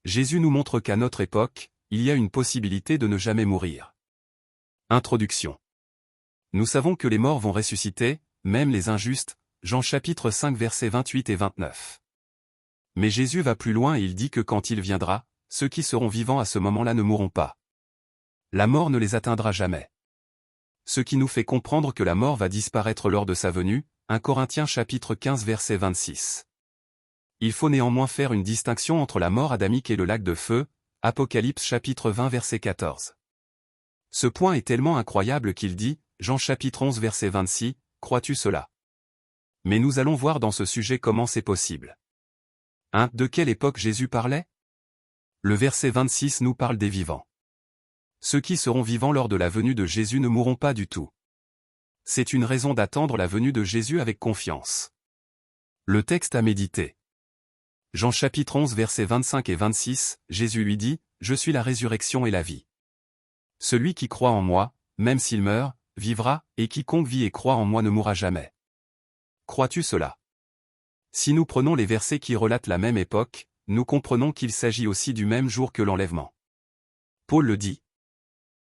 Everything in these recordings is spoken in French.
Jésus nous montre qu'à notre époque, il y a une possibilité de ne jamais mourir. Introduction. Nous savons que les morts vont ressusciter, même les injustes, Jean chapitre 5 versets 28 et 29. Mais Jésus va plus loin et il dit que quand il viendra, ceux qui seront vivants à ce moment-là ne mourront pas. La mort ne les atteindra jamais. Ce qui nous fait comprendre que la mort va disparaître lors de sa venue, 1 Corinthiens chapitre 15 verset 26. Il faut néanmoins faire une distinction entre la mort adamique et le lac de feu, Apocalypse chapitre 20 verset 14. Ce point est tellement incroyable qu'il dit, Jean chapitre 11 verset 26, « Crois-tu cela ?» Mais nous allons voir dans ce sujet comment c'est possible. De quelle époque Jésus parlait? Le verset 26 nous parle des vivants. Ceux qui seront vivants lors de la venue de Jésus ne mourront pas du tout. C'est une raison d'attendre la venue de Jésus avec confiance. Le texte à méditer. Jean chapitre 11 versets 25 et 26, Jésus lui dit, « Je suis la résurrection et la vie. Celui qui croit en moi, même s'il meurt, vivra, et quiconque vit et croit en moi ne mourra jamais. » Crois-tu cela? Si nous prenons les versets qui relatent la même époque, nous comprenons qu'il s'agit aussi du même jour que l'enlèvement. Paul le dit.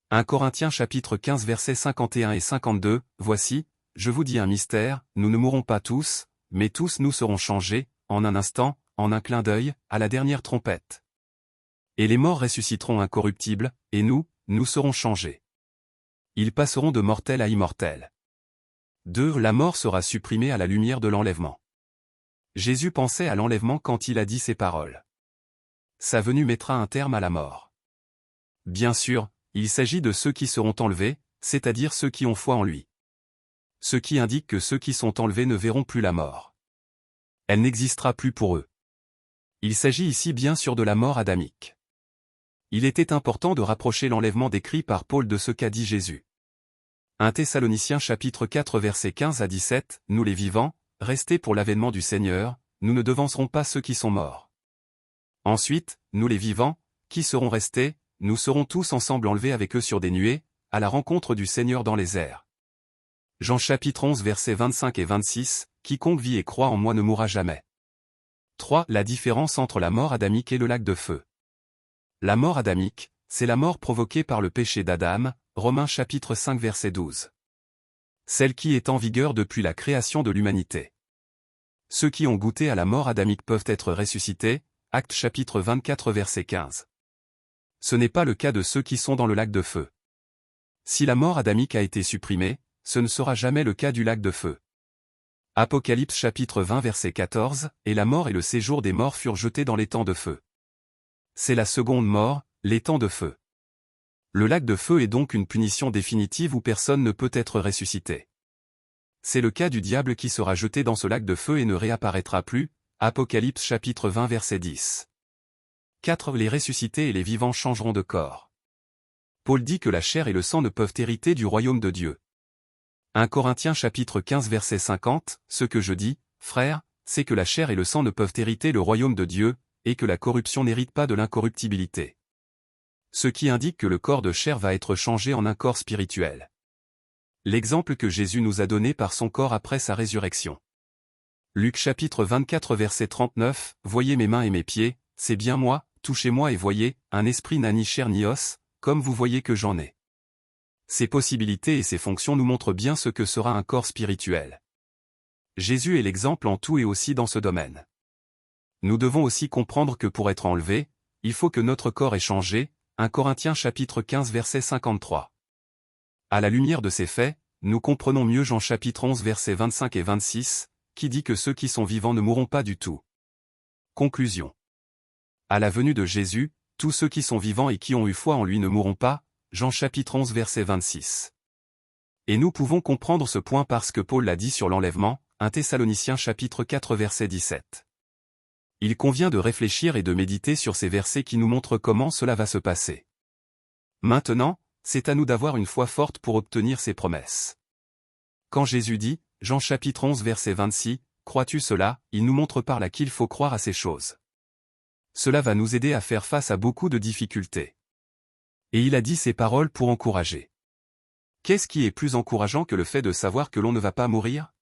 1 Corinthiens chapitre 15 versets 51 et 52, « Voici, je vous dis un mystère, nous ne mourrons pas tous, mais tous nous serons changés, en un instant, en un clin d'œil, à la dernière trompette. Et les morts ressusciteront incorruptibles, et nous serons changés. Ils passeront de mortels à immortels. 2. La mort sera supprimée à la lumière de l'enlèvement. Jésus pensait à l'enlèvement quand il a dit ces paroles. Sa venue mettra un terme à la mort. Bien sûr, il s'agit de ceux qui seront enlevés, c'est-à-dire ceux qui ont foi en lui. Ce qui indique que ceux qui sont enlevés ne verront plus la mort. Elle n'existera plus pour eux. Il s'agit ici bien sûr de la mort adamique. Il était important de rapprocher l'enlèvement décrit par Paul de ce qu'a dit Jésus. 1 Thessaloniciens chapitre 4 versets 15 à 17, « Nous les vivants, restés pour l'avènement du Seigneur, nous ne devancerons pas ceux qui sont morts. Ensuite, nous les vivants, qui serons restés, nous serons tous ensemble enlevés avec eux sur des nuées, à la rencontre du Seigneur dans les airs. » Jean chapitre 11 versets 25 et 26, « Quiconque vit et croit en moi ne mourra jamais. » 3. La différence entre la mort adamique et le lac de feu. La mort adamique, c'est la mort provoquée par le péché d'Adam, Romains chapitre 5 verset 12. Celle qui est en vigueur depuis la création de l'humanité. Ceux qui ont goûté à la mort adamique peuvent être ressuscités, Actes chapitre 24 verset 15. Ce n'est pas le cas de ceux qui sont dans le lac de feu. Si la mort adamique a été supprimée, ce ne sera jamais le cas du lac de feu. Apocalypse chapitre 20 verset 14, « Et la mort et le séjour des morts furent jetés dans les temps de feu. » C'est la seconde mort, les temps de feu. Le lac de feu est donc une punition définitive où personne ne peut être ressuscité. C'est le cas du diable qui sera jeté dans ce lac de feu et ne réapparaîtra plus, Apocalypse chapitre 20 verset 10. 4. Les ressuscités et les vivants changeront de corps. Paul dit que la chair et le sang ne peuvent hériter du royaume de Dieu. 1 Corinthiens chapitre 15 verset 50, « Ce que je dis, frères, c'est que la chair et le sang ne peuvent hériter le royaume de Dieu, et que la corruption n'hérite pas de l'incorruptibilité. » Ce qui indique que le corps de chair va être changé en un corps spirituel. L'exemple que Jésus nous a donné par son corps après sa résurrection. Luc chapitre 24 verset 39, « Voyez mes mains et mes pieds, c'est bien moi, touchez-moi et voyez, un esprit n'a ni chair ni os, comme vous voyez que j'en ai. » Ces possibilités et ces fonctions nous montrent bien ce que sera un corps spirituel. Jésus est l'exemple en tout et aussi dans ce domaine. Nous devons aussi comprendre que pour être enlevés, il faut que notre corps ait changé, 1 Corinthiens chapitre 15 verset 53. À la lumière de ces faits, nous comprenons mieux Jean chapitre 11 versets 25 et 26, qui dit que ceux qui sont vivants ne mourront pas du tout. Conclusion. À la venue de Jésus, tous ceux qui sont vivants et qui ont eu foi en lui ne mourront pas, Jean chapitre 11 verset 26. Et nous pouvons comprendre ce point parce que Paul l'a dit sur l'enlèvement, 1 Thessaloniciens chapitre 4 verset 17. Il convient de réfléchir et de méditer sur ces versets qui nous montrent comment cela va se passer. Maintenant, c'est à nous d'avoir une foi forte pour obtenir ces promesses. Quand Jésus dit, Jean chapitre 11 verset 26, « Crois-tu cela ?» il nous montre par là qu'il faut croire à ces choses. Cela va nous aider à faire face à beaucoup de difficultés. Et il a dit ces paroles pour encourager. Qu'est-ce qui est plus encourageant que le fait de savoir que l'on ne va pas mourir?